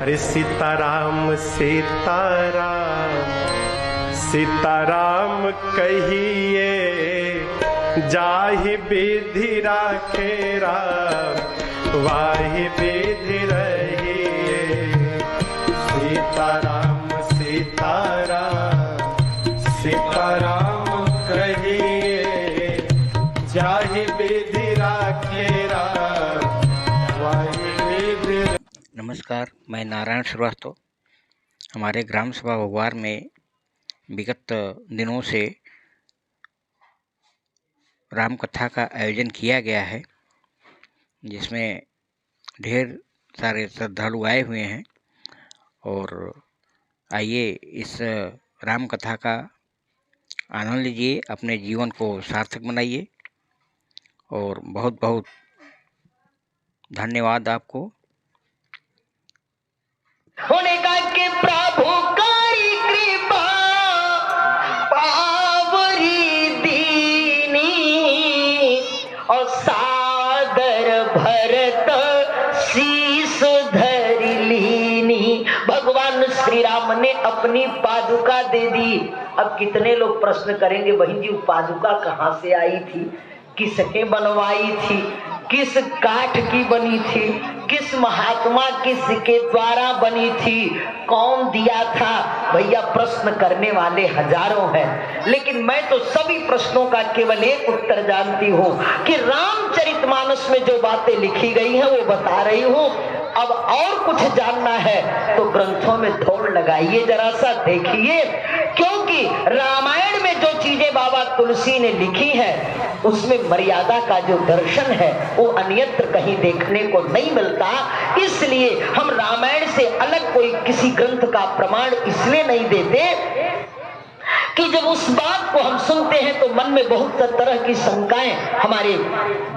अरे सीताराम सीताराम सीताराम कहिए, जाहि विधि राखे राम वाहि विधि रहिए। सीताराम सीताराम सीताराम कहिए, जाहि विधि राखे राम वाहि विधि। नमस्कार, मैं नारायण श्रीवास्तव। हमारे ग्राम सभा भगवार में विगत दिनों से राम कथा का आयोजन किया गया है, जिसमें ढेर सारे श्रद्धालु आए हुए हैं। और आइए इस राम कथा का आनंद लीजिए, अपने जीवन को सार्थक बनाइए। और बहुत बहुत धन्यवाद आपको। होने का के प्रभु करी कृपा पावरी दीनी, और सादर भरत शीस धरि लीनी। भगवान श्री राम ने अपनी पादुका दे दी। अब कितने लोग प्रश्न करेंगे, बहन जी पादुका कहाँ से आई थी, किसने बनवाई थी, किस काठ की बनी थी, किस महात्मा किसके द्वारा बनी थी, कौन दिया था? भैया प्रश्न करने वाले हजारों हैं, लेकिन मैं तो सभी प्रश्नों का केवल एक उत्तर जानती हूँ कि रामचरितमानस में जो बातें लिखी गई हैं वो बता रही हूँ। अब और कुछ जानना है तो ग्रंथों में दौड़ लगाइए, जरा सा देखिए, क्योंकि रामायण में जो चीजें बाबा तुलसी ने लिखी है उसमें मर्यादा का जो दर्शन है वो अन्यत्र कहीं देखने को नहीं मिलता। इसलिए हम रामायण से अलग कोई किसी ग्रंथ का प्रमाण इसलिए नहीं देते कि जब उस बात को हम सुनते हैं तो मन में बहुत तरह की शंकाएं हमारे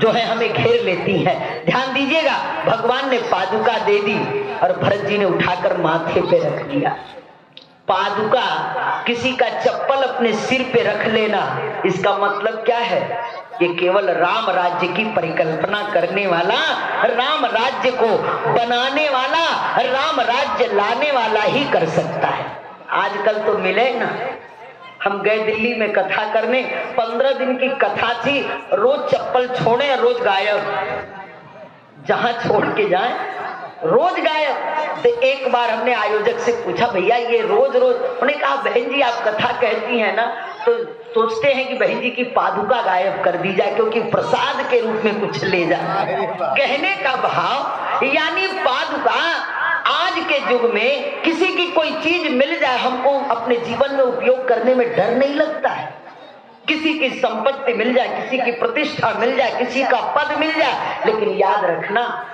जो है हमें घेर लेती हैं। ध्यान दीजिएगा, भगवान ने पादुका दे दी और भरत जी ने उठाकर माथे पे रख लिया। पादुका किसी का चप्पल अपने सिर पे रख लेना, इसका मतलब क्या है? ये केवल राम राज्य की परिकल्पना करने वाला, राम राज्य को बनाने वाला, राम राज्य लाने वाला ही कर सकता है। आजकल तो मिले ना, हम गए दिल्ली में कथा करने, 15 दिन की कथा थी, रोज चप्पल छोड़े रोज गायब, जहां छोड़ के जाएं रोज गायब। तो एक बार हमने आयोजक से पूछा, भैया ये रोज रोज? उन्होंने कहा बहन जी आप कथा कहती हैं ना तो सोचते हैं कि बहन जी की पादुका गायब कर दी जाए, क्योंकि प्रसाद के रूप में कुछ ले जाए। कहने का भाव यानी पादुका आज के युग में किसी की कोई चीज मिल जाए, हमको अपने जीवन में उपयोग करने में डर नहीं लगता है। किसी की संपत्ति मिल जाए, किसी की प्रतिष्ठा मिल जाए, किसी का पद मिल जाए, लेकिन याद रखना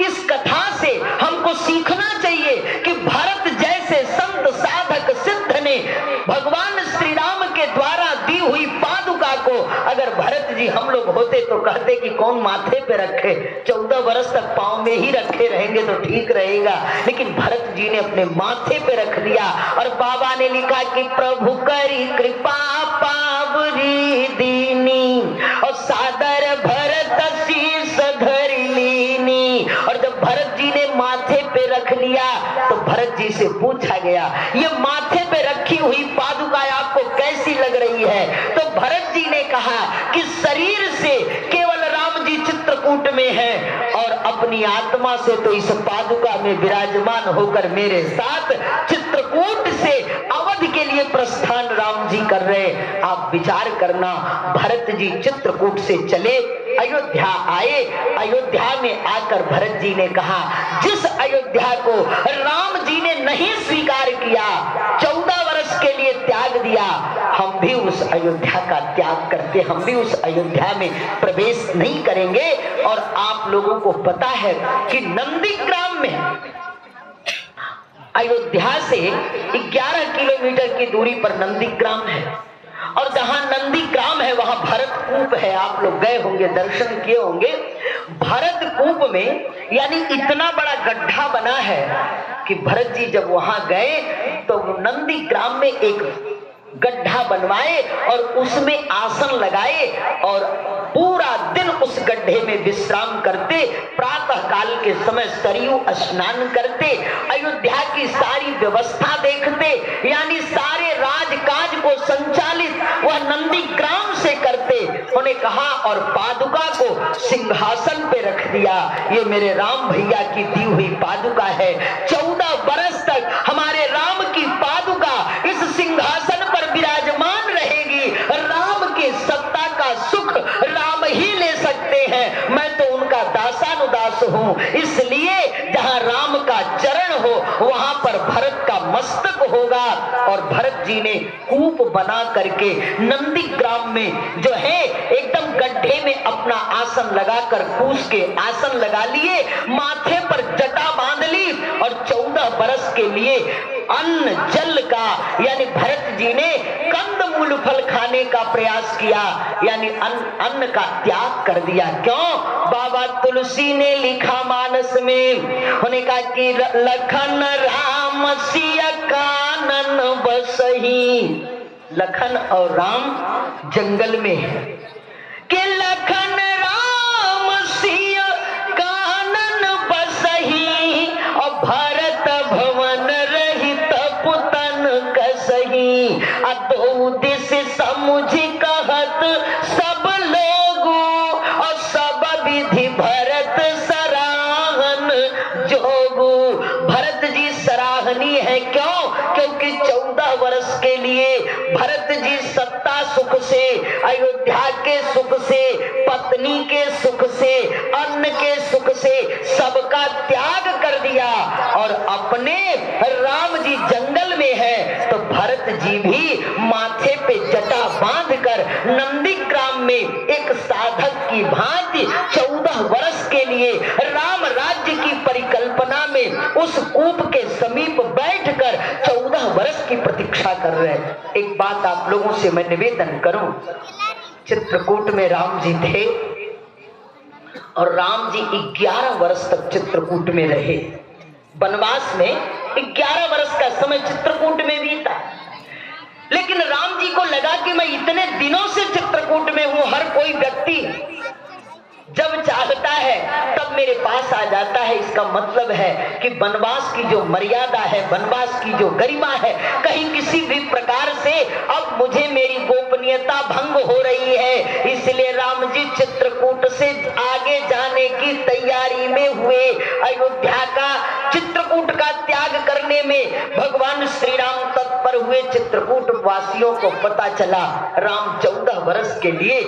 इस कथा से हमको सीखना चाहिए कि भरत जैसे संत साधक सिद्ध ने भगवान श्री राम के द्वारा दी हुई पादुका को अगर भरत जी हम लोग होते तो कहते कि कौन माथे पे रखे, 14 वर्ष तक पांव में ही रखे रहेंगे तो ठीक रहेगा। लेकिन भरत जी ने अपने माथे पे रख लिया और बाबा ने लिखा कि प्रभु करी कृपा पावरी दीनी, और सादर भरत शीस धरि लीनी। और जब भरत जी ने माथे पे रख लिया तो भरत जी से पूछा गया, ये माथे पे रखी हुई पादुका आपको कैसी लग रही है? तो भरत जी ने कहा कि शरीर से केवल राम जी चित्रकूट में है और अपनी आत्मा से तो इस पादुका में विराजमान होकर मेरे साथ चित्रकूट से अवध के लिए प्रस्थान राम जी कर रहे। आप विचार करना, भरत जी चित्रकूट से चले, अयोध्या आए, अयोध्या में आकर भरत जी ने कहा जिस अयोध्या को राम जी ने नहीं स्वीकार किया, 14 वर्ष के लिए त्याग दिया, हम भी उस अयोध्या का त्याग करते, हम भी उस अयोध्या में प्रवेश नहीं करेंगे। और आप लोगों को पता है कि नंदीग्राम में अयोध्या से 11 किलोमीटर की दूरी पर नंदीग्राम है, और जहां नंदीग्राम है वहां भरत कूप है। आप लोग गए होंगे, दर्शन किए होंगे। भरत कूप में यानी इतना बड़ा गड्ढा बना है कि भरत जी जब वहां गए तो नंदीग्राम में एक गड्ढा बनवाए और उसमें आसन लगाए और पूरा दिन उस गड्ढे में विश्राम करते, प्रातः काल के समय सरयू स्नान करते, अयोध्या की सारी व्यवस्था देखते, यानी सारे राजकाज को संचालित वह नंदीग्राम से करते। उन्होंने कहा और पादुका को सिंहासन पे रख दिया। ये मेरे राम भैया की दी हुई पादुका है। 14 बरस तक हमारे राम की पादुका इस सिंहासन पर विराजमान रहेगी। राम के सत्ता का सुख राम ही ले सकते हैं, मैं तो उनका दासानुदास हूं। इसलिए जहां राम का चरण हो वहां पर भरत का मस्तक होगा। और भरत जी ने कूप बना करके नंदीग्राम में जो है एकदम गड्ढे में अपना आसन लगाकर कूस के आसन लगा लिए, माथे पर जटा बांध ली और 14 बरस के लिए अन्न जल का यानी भरत जी ने कंदमूल फल खाने का प्रयास किया, यानी अन्न का त्याग कर दिया। क्यों? बाबा तुलसी ने लिखा मानस में, उन्होंने कहा कि लखन राम सिया कानन बसही। लखन और राम जंगल में है कि लखन राम सिया कानन बसही और भरत भवन रहित पुतन कसही। दो दिस समुझ कहत सब लोगो और सब विधि भरत सराहन जोगो। भरत जी सराहनीय है। क्यों? क्योंकि 14 वर्ष के लिए भरत जी सत्ता सुख से, अयोध्या के सुख से, पत्नी के सुख से, अन्न के सुख से सबका त्याग कर दिया और अपने राम जी जंगल में है तो भरत जी भी माथे पे जटा बांधकर नंदीग्राम में एक साधक की भांति 14 वर्ष के लिए राम राज्य की परिकल्पना में उस कूप के समीप बैठकर 14 वर्ष की प्रतीक्षा कर रहे हैं। एक बात आप लोगों से मैं निवेदन करूं, चित्रकूट में राम जी थे और राम जी 11 वर्ष तक चित्रकूट में रहे। वनवास में 11 वर्ष का समय चित्रकूट में बीता, लेकिन राम जी को लगा कि मैं इतने दिनों से चित्रकूट में हूं, हर कोई व्यक्ति जब चाहता है तब मेरे पास आ जाता है। इसका मतलब है कि वनवास की जो मर्यादा है, वनवास की जो गरिमा है, कहीं किसी भी प्रकार से अब मुझे मेरी गोपनीयता भंग हो रही है। इसलिए राम जी चित्रकूट से आगे जाने की तैयारी में हुए। अयोध्या का चित्रकूट का त्याग करने में भगवान श्री राम तत्पर हुए। चित्रकूट वासियों को पता चला राम 14 वर्ष के लिए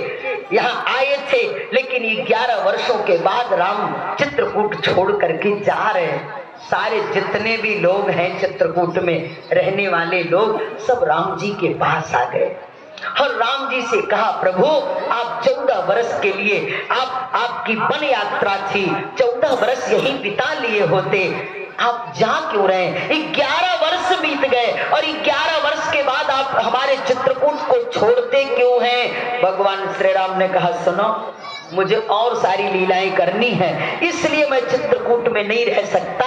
यहाँ आए थे, लेकिन 11 वर्षों के बाद राम चित्रकूट छोड़ करके जा रहे हैं। सारे जितने भी लोग हैं चित्रकूट में रहने वाले लोग सब राम जी के पास आ गए और राम जी से कहा, प्रभु आप 14 वर्ष के लिए आपकी वन यात्रा थी, 14 वर्ष यहीं बिता लिए होते, आप जा क्यों रहे हैं? 11 वर्ष बीत गए और 11 वर्ष के बाद आप हमारे चित्रकूट को छोड़ते क्यों हैं? भगवान श्री राम ने कहा, सुनो, मुझे और सारी लीलाएं करनी है, इसलिए मैं चित्रकूट में नहीं रह सकता,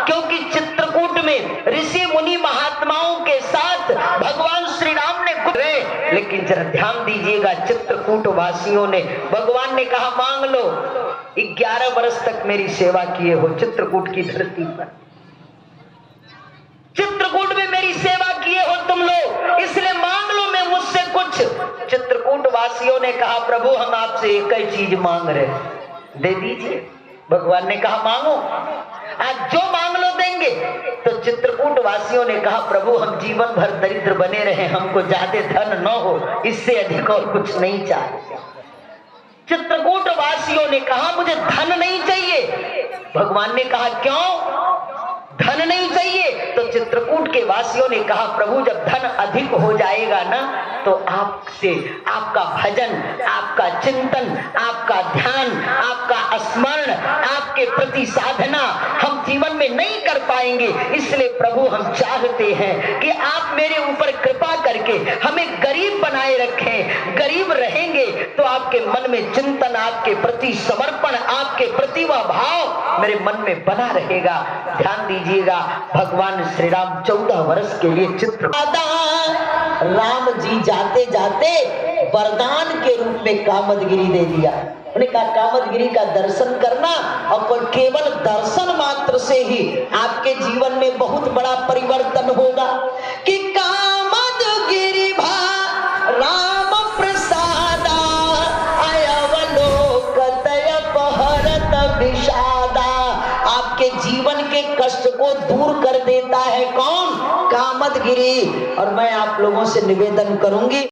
क्योंकि चित्रकूट में ऋषि मुनि महात्माओं के साथ भगवान श्री राम ने गुजरे। लेकिन जरा ध्यान दीजिएगा, चित्रकूट वासियों ने, भगवान ने कहा मांग लो, 11 वर्ष तक मेरी सेवा किए हो चित्रकूट की धरती पर, चित्रकूट में मेरी सेवा किए हो तुम लोग, इसलिए मांग लो मैं मुझसे कुछ। चित्रकूट वासियों ने कहा, प्रभु हम आपसे एक ही चीज मांग रहे, दे दीजिए। भगवान ने कहा मांगो, आज जो मांग लो देंगे। तो चित्रकूट वासियों ने कहा, प्रभु हम जीवन भर दरिद्र बने रहे, हमको ज्यादा धन न हो, इससे अधिक और कुछ नहीं चाहते। चित्रकूट वासियों ने कहा मुझे धन नहीं चाहिए। भगवान ने कहा क्यों धन नहीं चाहिए? तो चित्रकूट के वासियों ने कहा, प्रभु जब धन अधिक हो जाएगा ना तो आपसे आपका भजन, आपका चिंतन, आपका ध्यान, आपका स्मरण, आपके प्रति साधना हम जीवन में नहीं कर पाएंगे। इसलिए प्रभु हम चाहते हैं कि आप मेरे ऊपर कृपा करके हमें गरीब बनाए रखें। गरीब रहेंगे तो आपके मन में चिंतन, आपके प्रति समर्पण, आपके प्रति वह भाव मेरे मन में बना रहेगा। ध्यान दीजिएगा, भगवान श्री राम 14 वर्ष के लिए चित्र, राम जी जाते जाते वरदान के रूप में कामदगिरी दे दिया। उन्होंने कहा कामदगिरी का दर्शन करना और केवल दर्शन मात्र से ही आपके जीवन में बहुत बड़ा परिवर्तन होगा। कि कामदगिरी भा राम प्रसादा अयवलोकत अपहरत विषादा। आपके जीवन के कष्ट को दूर कर देता है कौन? कामदगिरी। और मैं आप लोगों से निवेदन करूंगी